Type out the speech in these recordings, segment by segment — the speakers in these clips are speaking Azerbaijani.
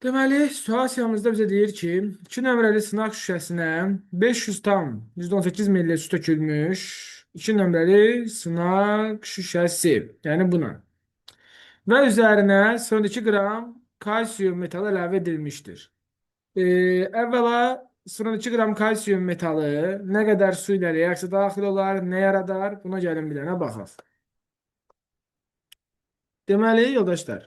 Deməli, situasiyamızda bizə deyir ki, 2 nömrəli sınaq şüşəsinə 500 tam 118 milli su tökülmüş 2 nömrəli sınaq şüşəsi, yəni buna. Və üzərinə 0,2 qram kalsiyum metalı əlavə edilmişdir. Əvvəla 0,2 qram kalsiyum metalı nə qədər su ilə reaksiya daxil olar, nə yaradar? Buna gəlin bilənə baxaq. Deməli, yoldaşlar,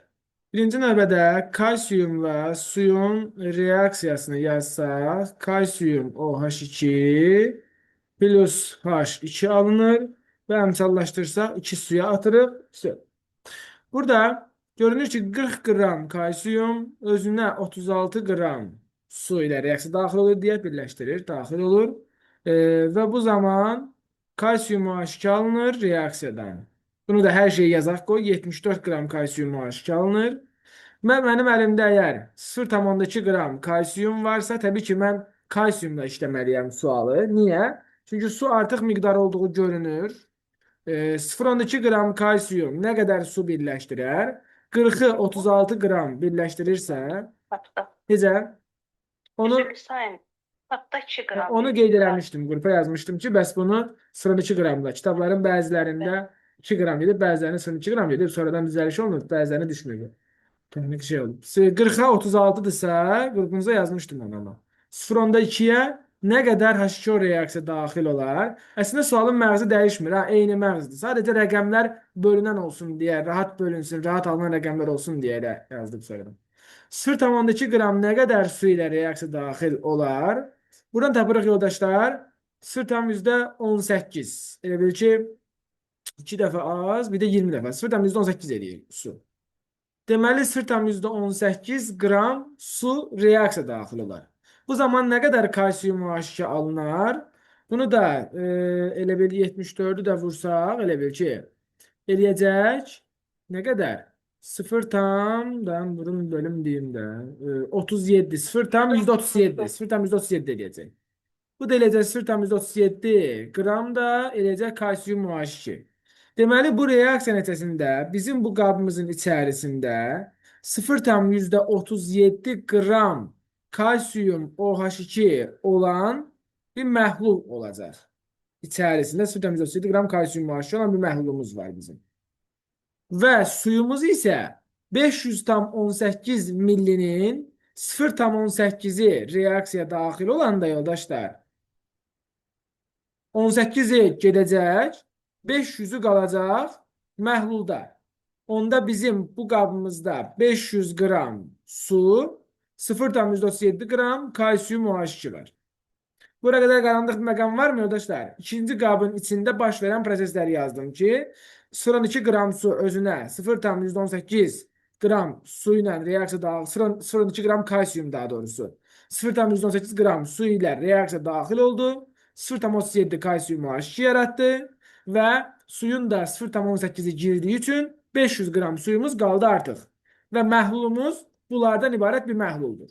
birinci növbədə kalsiyumla suyun reaksiyasını yazsaq, kalsiyum OH2 plus H2 alınır və əmsallaşdırsaq 2 suya atırıq. Burada görünür ki 40 qram kalsiyum özünə 36 qram su ilə reaksiya daxil olur deyə birləşdirir, daxil olur. Və bu zaman kalsiyum OH2 alınır reaksiyadan. Bunu da hər şeyi yazaq qoy. 74 qram kalsiyum OH2 alınır. Və mənim əlimdə əgər 0,2 qram kalsiyum varsa, təbii ki, mən kalsiyumla işləməliyəm sualı. Niyə? Çünki su artıq miqdarı olduğu görünür. 0,2 qram kalsiyum nə qədər su birləşdirər? 40-ı 36 qram birləşdirirsə, Hatta necə? Onu üzr sayın. Hatta 2 qram. onu qeyd eləmişdim, qrupa yazmışdım ki, bəs bunu 0,2 qramla. Kitabların bəzilərində 2 qram gedib, bəzilərində 0,2 qram gedib, sonradan düzəliş olunur, bəzilərində düşmür. Texnik şey oldu. 40-a 36-dırsa, qrupunuza yazmışdım onu ama. 0,2-yə nə qədər H2O reaksiya daxil olar? Əslində sualın məğzi dəyişmir, ha, eyni məğzdir. Sadəcə rəqəmlər bölünən olsun deyə, rahat bölünsün, rahat alınan rəqəmlər olsun deyə də yazdım sonradan. 0,2 qram nə qədər su ilə reaksiya daxil olar? Buradan tapırıq yoldaşlar. 0,18. Elə bil ki, 2 dəfə az, bir də 20 dəfə. 0,18 eləyir su. Deməli 0,18 qram su reaksiya daxil olar. Bu zaman nə qədər kalsiyum OH2 alınar? Bunu da elə bil 74-ü də vursaq, elə bil ki, eləyəcək nə qədər? 0,dan vurun bölüm deyim də 37, 0,137, 0,137 eləyəcək. Bu da eləyəcək 0,37 qram da eləyəcək kalsiyum OH2. Deməli, bu reaksiya nəticəsində bizim bu qabımızın içərisində 0,37 qram kalsiyum OH2 olan bir məhlul olacaq. İçərisində 0,37 qram kalsiyum OH2 olan bir məhlulumuz var bizim. Və suyumuz isə 500,18 millinin 0,18-i reaksiya daxil olanda yoldaşlar 18-i gedəcək, 500'ü qalacaq məhlulda. Onda bizim bu qabımızda 500 qram su, 0,37 qram kalsiyum OH2 var. Buraya qədər qaranlıq bir məqam var mı yoldaşlar? İkinci qabın içində baş verən prosesləri yazdım ki, 0,2 qram su özünə 0,118 qram su ilə reaksiya daxil, 0,2 qram kalsiyum daha doğrusu, 0,118 qram su ilə reaksiya daxil oldu, 0,37 kalsiyum OH2 yaratdı və suyun da 0,18-i girdiyi üçün 500 qram suyumuz qaldı artıq. Və məhlulumuz bunlardan ibarət bir məhluldur.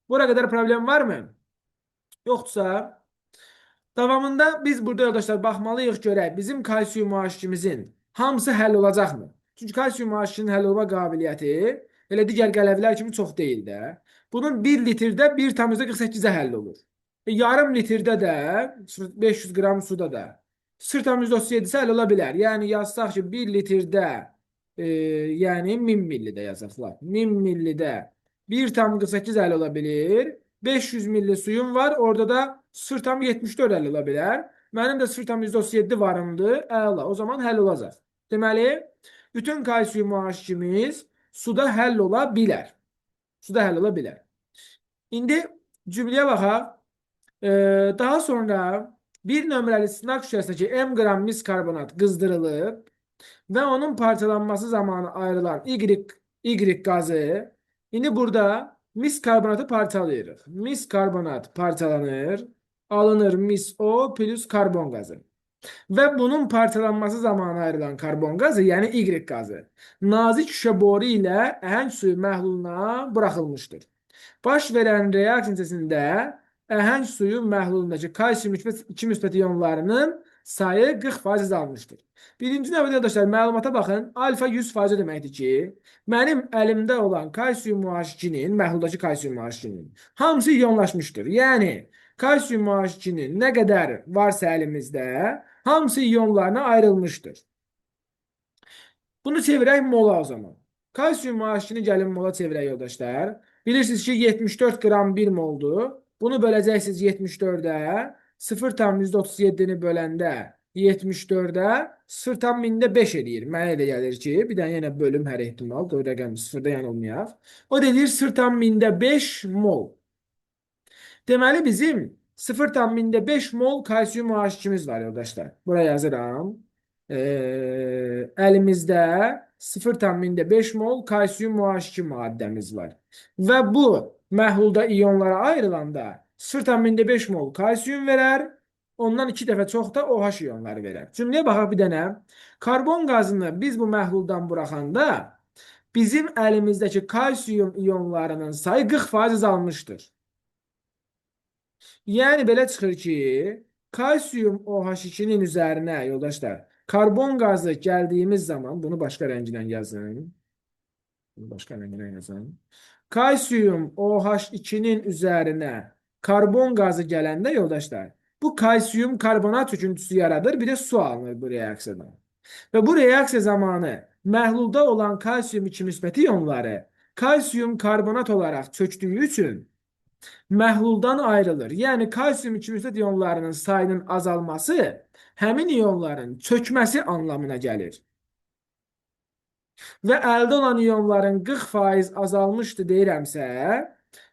Buraya qədər problem varmı? Yoxdursa, davamında biz burada yoldaşlar baxmalıyıq görək bizim kalsiyum OH2-mizin hamısı həll olacaqmı? Çünki kalsiyum OH2-nin həll olma qabiliyyəti elə digər qələvlər kimi çox deyil də. Bunun 1 litrdə 1,48-ə həll olur. Yarım litrdə də 500 qram suda da 0,37-si həll ola bilər. Yəni yazsaq ki 1 litrdə yəni 1000 millidə yazaqlar. 1000 millidə 1,48 həll ola bilir. 500 milli suyum var. Orada da 0,74 həll ola bilər. Mənim də 0,37 varımdır. Əla. O zaman həll olacaq. Deməli, bütün kalsiyum OH2-miz suda həll ola bilər. Suda həll ola bilər. İndi cümləyə baxaq. Daha sonra bir nömrəli sınaq şüşəsindəki M qram mis karbonat qızdırılıb və onun parçalanması zamanı ayrılan Y qazı. İndi burada mis karbonatı parçalayırıq. Mis karbonat parçalanır, alınır mis O plus karbon qazı. Və bunun parçalanması zamanı ayrılan karbon qazı, yəni Y qazı, nazik şüşə boru ilə əhəng suyu məhluluna buraxılmışdır. Baş verən reaksiya nəticəsində əhəng suyu məhlulundakı kalsiyum 2 müsbət iyonlarının sayı 40% azalmışdır. Birinci növbədə arkadaşlar məlumata baxın. Alfa 100% deməkdir ki, mənim əlimdə olan kalsium muaşikinin, məhluldakı kalsium muaşikinin hamısı iyonlaşmışdır. Yəni kalsium muaşikinin nə qədər varsa əlimizdə, hamısı iyonlarına ayrılmışdır. Bunu çevirək mola o zaman. Kalsium muaşikini gəlin mola çevirək yoldaşlar. Bilirsiniz ki 74 qram 1 moldur. Bunu böləcəksiniz 74-ə. 0,37-ni böləndə 74-ə 0,5 eləyir. Mənə elə gəlir ki, bir dənə yenə bölüm hər ehtimal. O rəqəm 0-da yanılmayaq. O deyir 0,5 mol. Deməli bizim 0,5 mol kalsium muaşikimiz var yoldaşlar. Buraya yazıram. Əlimizdə 0,5 mol kalsium muaşiki maddəmiz var. Və bu məhlulda iyonlara ayrılanda 0,5 mol kalsium verər, ondan 2 dəfə çox da OH iyonları verər. Cümləyə baxaq bir dənə. Karbon qazını biz bu məhluldan buraxanda bizim əlimizdəki kalsium iyonlarının sayı 40% azalmışdır. Yəni belə çıxır ki, kalsium OH2-nin üzərinə yoldaşlar karbon qazı gəldiyimiz zaman, bunu başqa rənglə yazın. Bunu başqa rənglə yazın. Kalsium OH2-nin üzərinə karbon qazı gələndə yoldaşlar, bu kalsium karbonat çöküntüsü yaradır, bir də su alınır bu reaksiyadan. Və bu reaksiya zamanı məhlulda olan kalsium 2 müsbət iyonları kalsium karbonat olaraq çökdüyü üçün məhluldan ayrılır. Yəni kalsium 2 müsbət iyonlarının sayının azalması həmin iyonların çökməsi anlamına gəlir. Və əldə olan iyonların 40% azalmışdı deyirəmsə,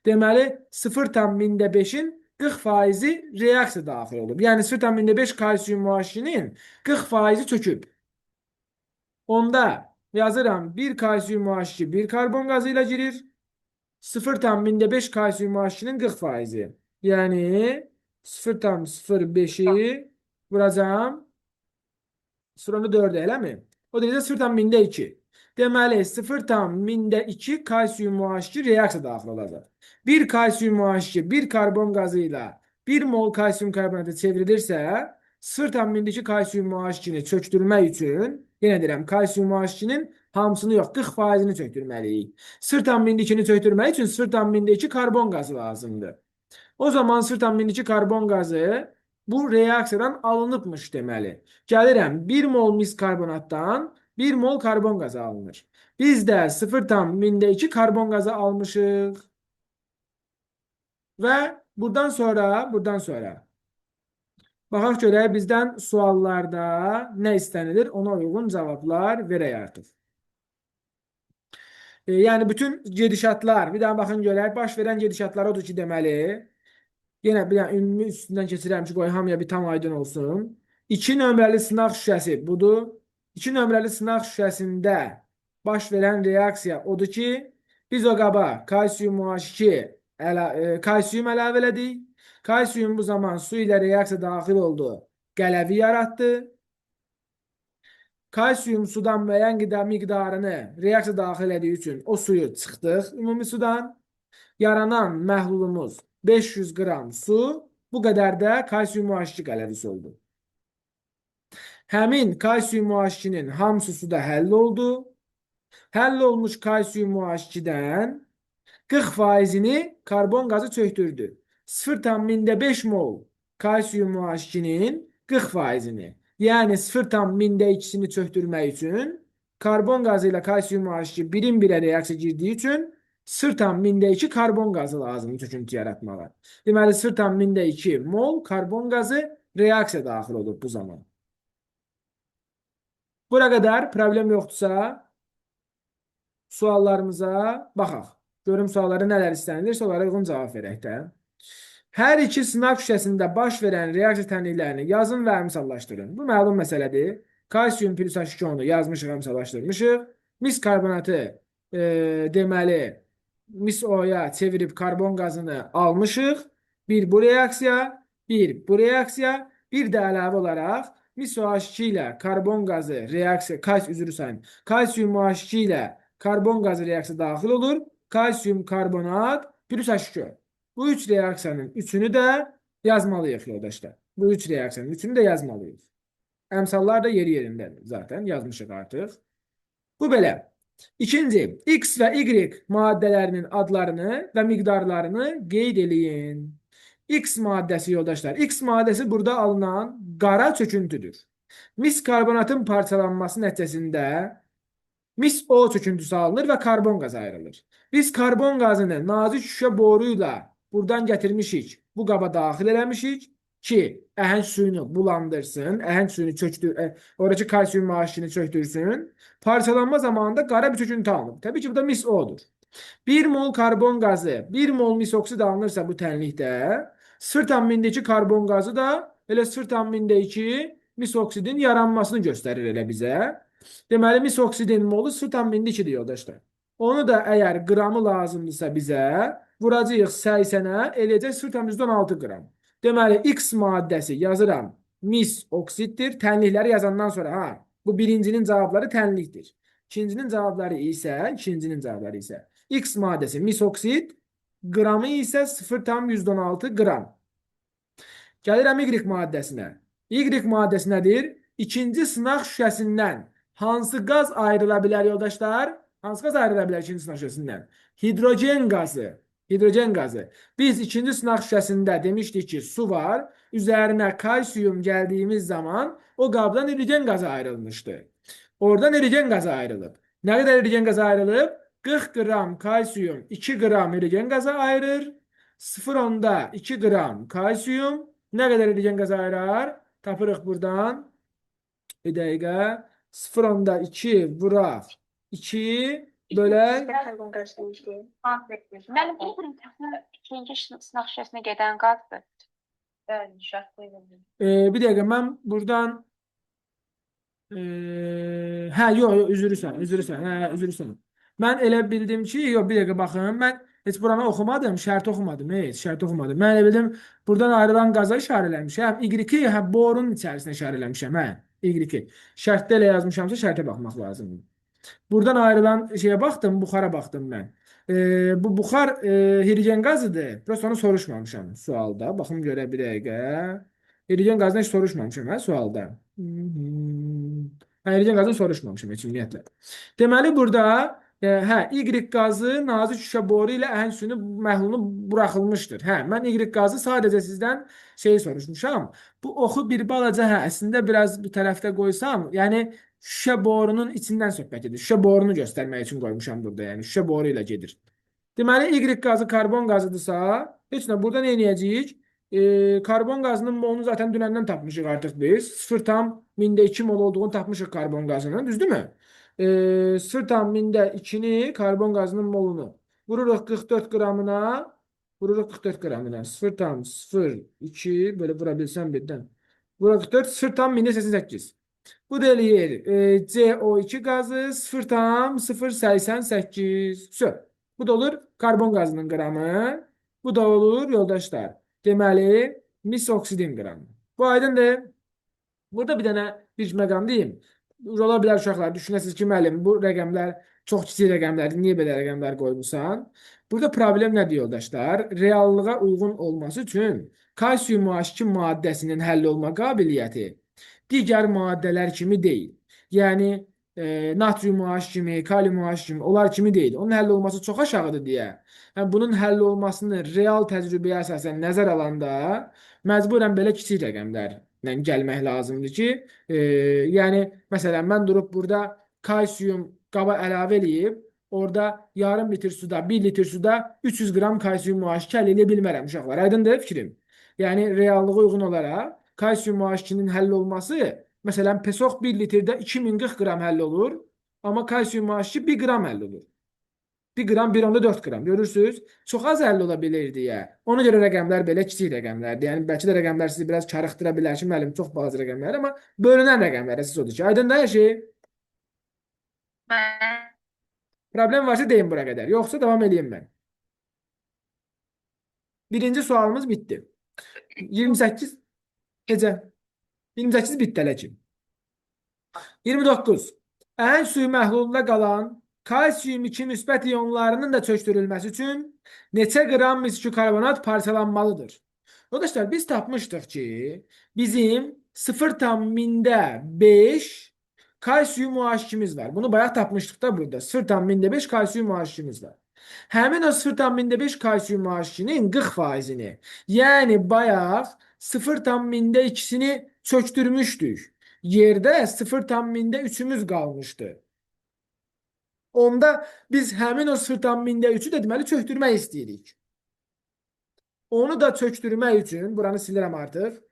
deməli 0,5-in 40%-i reaksiya daxil olub. Yəni 0,5 kalsium muaşikinin 40%-i çöküb. Onda yazıram 1 kalsium muaşiki 1 karbon qazı ilə girir. 0,5 kalsium muaşikinin 40%-i. Yəni 0,05-i vuracağım. 0,4 eləmi? O da 0,2. Deməli 0,2 kalsium muaşiki reaksiya daxil olacaq. 1 kalsium muaşiki 1 karbon qazı ilə 1 mol kalsium karbonatı çevrilirsə 0,2 kalsium muaşikini çökdürmək üçün, yenə deyirəm, kalsium muaşikinin hamısını yox, 40%-ni çökdürməliyik. 0,2-ni çökdürmək üçün 0,2 karbon qazı lazımdır. O zaman 0,2 karbon qazı bu reaksiyadan alınıbmış deməli. Gəlirəm 1 mol mis karbonatdan 1 mol karbon qazı alınır. Biz də 0,2 karbon qazı almışıq. Və buradan sonra baxaq görək bizdən suallarda nə istənilir, ona uyğun cavablar verək artıq. Yəni bütün gedişatlar, bir daha baxın görək, baş verən gedişatlar odur ki, deməli, yenə bir ümumi üstündən keçirəm ki, qoy hamıya bir tam aydın olsun. 2 nömrəli sınaq şüşəsi budur. 2 nömrəli sınaq şüşəsində baş verən reaksiya odur ki, biz o qaba kalsium OH2 kalsium əlavə elədik. Kalsium bu zaman su ilə reaksiya daxil oldu, qələvi yaratdı. Kalsium sudan müəyyən qida miqdarını reaksiya daxil etdiyi üçün o suyu çıxdıq ümumi sudan. Yaranan məhlulumuz 500 qram su, bu qədər də kalsium OH2 qələvisi oldu. Həmin kalsium OH2-nin hamısı suda həll oldu. Həll olmuş kalsium OH2-dən 40%-ni karbon qazı çökdürdü. 0,5 mol kalsium OH2-nin 40%-ni. Yəni 0,2-sini çökdürmək üçün karbon qazı ilə kalsium OH2 birin birə reaksiya girdiyi üçün 0,2 karbon qazı lazımdır çöküntü yaratmağa. Deməli 0,2 mol karbon qazı reaksiya daxil olur bu zaman. Bura qədər problem yoxdursa suallarımıza baxaq. Görüm sualları nələr istənilir, onlara uyğun cavab verək də. Hər iki sınaq şüşəsində baş verən reaksiya tənliklərini yazın və əmsallaşdırın. Bu məlum məsələdir. Kalsium plus H2-onu yazmışıq, əmsallaşdırmışıq. Mis karbonatı deməli mis O-ya çevirib karbon qazını almışıq. Bir bu reaksiya, bir bu reaksiya, bir də əlavə olaraq mis OH2 ilə karbon qazı reaksiya, kalsium OH2 ilə karbon qazı reaksiya daxil olur. Kalsium karbonat plus H2. Bu üç reaksiyanın üçünü də yazmalıyıq yoldaşlar. Bu üç reaksiyanın üçünü də yazmalıyıq. Əmsallar da yeri yerindədir. Zaten yazmışıq artıq. Bu belə. İkinci, X və Y maddələrinin adlarını və miqdarlarını qeyd eləyin. X maddəsi yoldaşlar. X maddəsi burada alınan qara çöküntüdür. Mis karbonatın parçalanması nəticəsində mis O çöküntüsü alınır və karbon qazı ayrılır. Biz karbon qazını nazik şüşə boruyla buradan gətirmişik. Bu qaba daxil eləmişik ki, əhəng suyunu bulandırsın, əhəng suyunu oradakı kalsiyum maşini çöktürsün. Parçalanma zamanında qara bir çöküntü alınır. Təbii ki, bu da mis O'dur. 1 mol karbon qazı, 1 mol mis oksid alınırsa bu tənlikdə, 0,2 karbon qazı da elə 0,2 mis oksidin yaranmasını göstərir elə bizə. Deməli, mis oksidin molu 0,2-dir yoldaşlar. Onu da əgər qramı lazımdırsa bizə, vuracağıq 80-ə, eləyəcək 0,16 qram. Deməli, X maddəsi yazıram, mis oksiddir. Tənlikləri yazandan sonra, bu birincinin cavabları tənlikdir. İkincinin cavabları isə X maddəsi mis oksid, qramı isə 0,116 qram. Gəlirəm Y maddəsinə. Y maddəsi nədir? İkinci sınaq şüşəsindən hansı qaz ayrıla bilər yoldaşlar? Hansı qaz ayrıla bilər ikinci sınaq şüşəsindən? Hidrogen qazı. Hidrogen qazı. Biz ikinci sınaq şüşəsində demişdik ki, su var. Üzərinə kalsiyum gəldiyimiz zaman o qabdan hidrogen qazı ayrılmışdı. Oradan hidrogen qazı ayrılıb. Nə qədər hidrogen qazı ayrılıb? 40 qram kalsiyum 2 qram hidrogen qazı ayırır. 0,2 qram kalsiyum nə qədər hidrogen qazı ayırar? Tapırıq buradan. Bir dəqiqə. 0,2 vuraq. 2 bölək. Karbon qazı demişdi. Mənim bu ikinci sınaq şüşəsinə gedən qazdır. Bəli, şart qoyulur. Bir dəqiqə, mən buradan üzürsən. Mən elə bildim ki, bir dəqiqə baxın, mən heç buranı oxumadım, şərt oxumadım, Mən elə bildim, buradan ayrılan qaza işarə eləmişəm, Y-i, borunun içərisinə işarə eləmişəm, Y-i. Şərtdə elə yazmışamsa, şərtə baxmaq lazımdır. Buradan ayrılan şeye baxdım, buxara baxdım mən. Bu buxar hidrogen qazıdır. Prosta onu soruşmamışam sualda. Baxım görə bir dəqiqə. Hidrogen qazını heç soruşmamışam sualda. Hidrogen qazını soruşmamışam heç ümumiyyətlə. Deməli burada Y qazı nazik şüşə boru ilə əhəng suyunu məhlulunu buraxılmışdır. Mən Y qazı sadəcə sizdən şeyi soruşmuşam. Bu oxu bir balaca əslində biraz bu tərəfdə qoysam, yəni şüşə borunun içindən söhbət edir. Şüşə borunu göstərmək üçün qoymuşam burada. Yəni şüşə boru ilə gedir. Deməli, Y qazı karbon qazıdırsa, heç nə burada nə edəcəyik? Karbon qazının molunu zaten dünəndən tapmışıq artıq biz. 0,2 mol olduğunu tapmışıq karbon qazının. Düzdürmü? 0,2'ni karbon qazının molunu. Vururuq 44 qramına. 0,02 böyle vurabilsəm birdən. Vururuq 44, 0,88. Bu da eləyir. CO2 qazı 0,088. Bu da olur karbon qazının qramı. Bu da olur yoldaşlar. Deməli, mis oksidin qramı. Bu aydındır. Burada bir dənə bir məqam deyim. Ola bilər uşaqlar, düşünəsiniz ki, müəllim, bu rəqəmlər çox kiçik rəqəmlərdir. Niyə belə rəqəmlər qoymusan? Burada problem nədir yoldaşlar? Reallığa uyğun olması üçün kalsiyum H2 maddəsinin həll olma qabiliyyəti digər maddələr kimi deyil. Yəni, natrium OH kimi, kalium OH kimi, onlar kimi deyil. Onun həll olması çox aşağıdır deyə. Yəni, bunun həll olmasını real təcrübəyə əsasən nəzər alanda məcburən belə kiçik rəqəmlərlə gəlmək lazımdır ki, yəni, məsələn, mən durub burada kalsiyum qaba əlavə eləyib, orada yarım litr suda, 1 litr suda 300 qram kalsiyum OH2 əldə edə bilmərəm uşaqlar. Aydındır fikrim? Yəni, reallığa uyğun olaraq kalsiyum OH2-nin həll olması, məsələn, PESOX 1 litrdə 2040 qram həll olur, amma kalsiyum OH2 1 qram həll olur. 1 qram 1,4 qram. Görürsünüz? Çox az həll ola bilir deyə. Ona görə rəqəmlər belə kiçik rəqəmlərdir. Yəni, bəlkə də rəqəmlər sizi biraz çarıxdıra bilər ki, müəllim, çox balaca rəqəmlər, amma bölünən rəqəmlər əsas odur ki, aydın da hər şey. Problem varsa deyin bura qədər. Yoxsa davam edeyim mən. Birinci sualımız bitdi. 28 gecə. 28 bitdi hələ ki. 29. Əhəng suyu məhlulunda qalan kalsiyum 2 müsbət iyonlarının da çökdürülməsi üçün neçə qram miskükarbonat parçalanmalıdır? Arkadaşlar biz tapmışdıq ki, bizim 0,5 kalsiyum OH2'miz var. Bunu bayaq tapmışdıq da burada. 0,5 kalsiyum OH2'miz var. Həmin o 0,5 kalsiyum OH2'nin 40%'ni, yəni bayaq 0,2'sini çöktürmüşdük. Yerdə 0,3'ümüz qalmışdı. Onda biz həmin o 0,3'ü də deməli çöktürmək istəyirik. Onu da çöktürmək üçün, buranı silirəm artıq.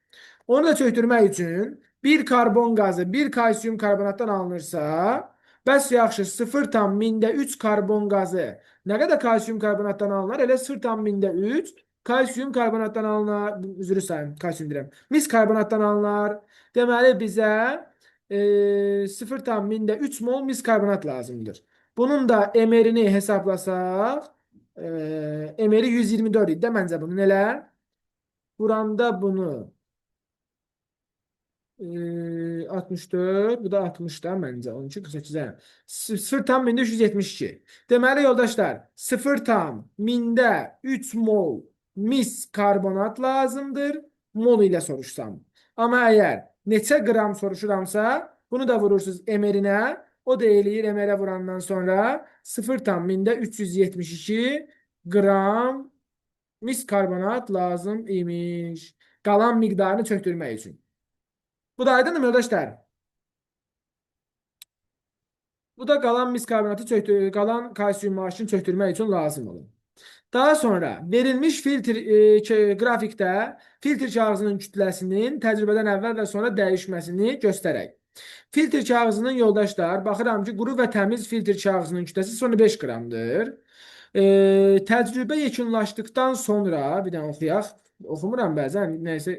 Onu da çöktürmək üçün bir karbon qazı, bir kalsiyum karbonatdan alınırsa, bəs yaxşı 0,3 karbon qazı nə qədər kalsiyum karbonatdan alınır? Elə 0,3 kalsiyum karbonatdan alınır. Üzrü sayın, kalsiyum deyirəm. Mis karbonatdan alınır. Deməli bizə 0,3 mol mis karbonat lazımdır. Bunun da emerini hesablasaq, emeri 124 idi də məncə bunun elə. Buranda bunu 64, bu da 60 da məncə. Onun üçün 48-ə. 0,372. Deməli yoldaşlar, 0,3 mol mis karbonat lazımdır. Mol ilə soruşsam. Amma əgər neçə qram soruşuramsa, bunu da vurursunuz emerinə. O da eləyir emerə vurandan sonra 0,372 qram mis karbonat lazım imiş. Qalan miqdarını çöktürmək üçün. Bu da aydın mı arkadaşlar? Bu da qalan mis karbonatı qalan kalsiyum OH-ını çöktürmək üçün lazım olur. Daha sonra verilmiş qrafikdə filtr kağızının kütləsinin təcrübədən əvvəl və sonra dəyişməsini göstərək. Filtr kağızının yoldaşlar, baxıram ki, quru və təmiz filtr kağızının kütləsi 0,5 qramdır. Təcrübə yekunlaşdıqdan sonra, bir dənə oxuyaq, oxumuram bəzən, nəysə,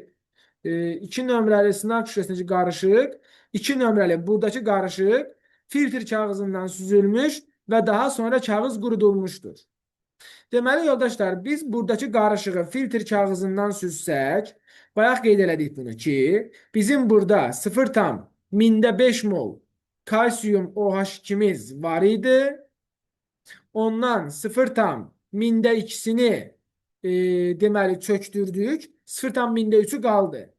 2 nömrəli sınaq şüşəsindəki qarışıq, 2 nömrəli buradakı qarışıq filtr kağızından süzülmüş və daha sonra kağız qurudulmuşdur. Deməli, yoldaşlar, biz buradakı qarışığı filtr kağızından süzsək, bayaq qeyd elədik bunu ki, bizim burada 0,5 mol kalsiyum OH2'miz var idi. Ondan 0,2'sini deməli çöktürdük. 0,3'ü qaldı.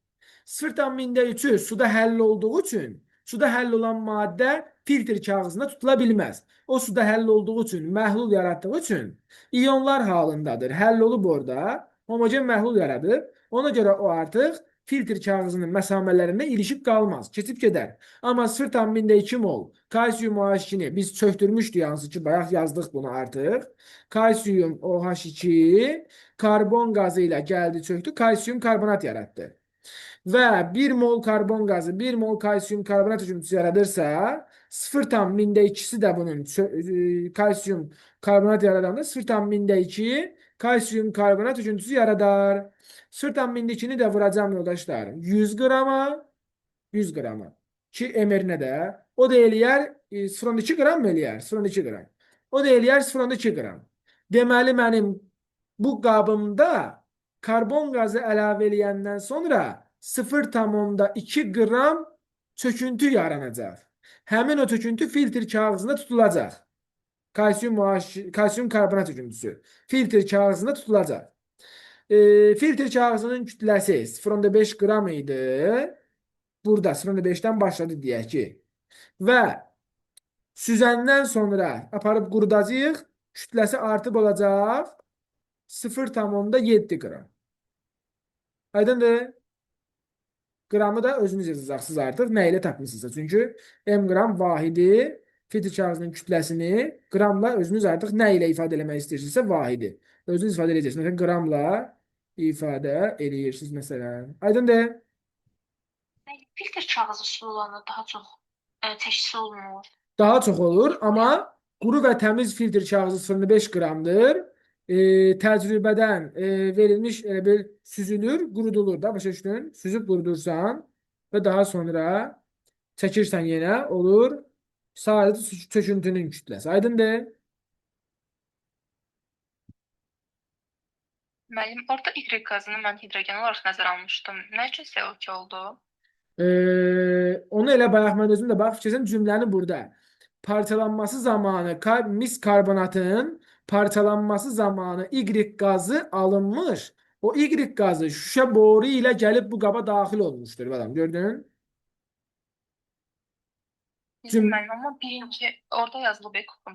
0,3'ü suda həll olduğu üçün, suda həll olan maddə filtr kağızında tutula bilməz. O suda həll olduğu üçün, məhlul yaratdığı üçün iyonlar halındadır. Həll olub orada, homogen məhlul yaradır. Ona görə o artıq filtr kağızının məsamələrində ilişib qalmaz, keçib gedər. Amma 0,2 mol kalsiyum OH2'ni biz çöktürmüşdük, hansı ki, bayaq yazdıq bunu artıq. Kalsiyum OH2 karbon qazı ilə gəldi, çöktü, kalsiyum karbonat yaratdı. Və 1 mol karbon qazı, 1 mol kalsiyum karbonat üzüntüsü yaradırsa, 0,2'si də bunun kalsiyum karbonat yaradanda 0,2 kalsiyum karbonat üzüntüsü yaradar. 0,2'ni də vuracağım yoldaşlar 100 qrama, 100 qrama. Ki emerinə də o da eləyər 0,2 qram mı eləyər? 0,2 qram. O da eləyər 0,2 qram. Deməli mənim bu qabımda karbon qazı əlavə eləyəndən sonra 0,2 qram çöküntü yaranacaq. Həmin o çöküntü filtr kağızında tutulacaq. Kalsiyum karbonat çöküntüsü filtr kağızında tutulacaq. Filtr kağızının kütləsi 0,5 qram idi. Burada 0,5'dən başladı deyək ki. Və süzəndən sonra aparıb qurudacağıq. Kütləsi artıb olacaq 0,7 qram. Aydındır? Qramı da özünüz yazacaqsınız artıq. Nə ilə tapmışsınızsa. Çünki m qram vahidi filtr kağızının kütləsini qramla özünüz artıq nə ilə ifadə eləmək istəyirsinizsə vahidi. Özünüz ifadə edəcəksiniz. Məsələn, qramla ifadə eləyirsiniz məsələn. Aydındır? Filtr kağızı sulu olanda daha çox təşkil olunur. Daha çox olur, amma quru və təmiz filtr kağızı 0,5 qramdır. Təcrübədən verilmiş bir süzülür, qurudulur da, başa düşdün? Süzüb qurudursan və daha sonra çəkirsən yenə, olur sadəcə çöküntünün kütləsi. Aydındır? Müəllim, orada Y qazını mən hidrogen olaraq nəzərə almışdım. Nə üçün CO2 oldu? Onu elə bayaq mən özüm də bax fikirləşdim cümləni burada. Parçalanması zamanı mis karbonatın parçalanması zamanı Y qazı alınmış. O Y qazı şüşə boru ilə gəlib bu qaba daxil olmuşdur. Balam, gördün? Bilmirəm, amma birinci orada yazılıb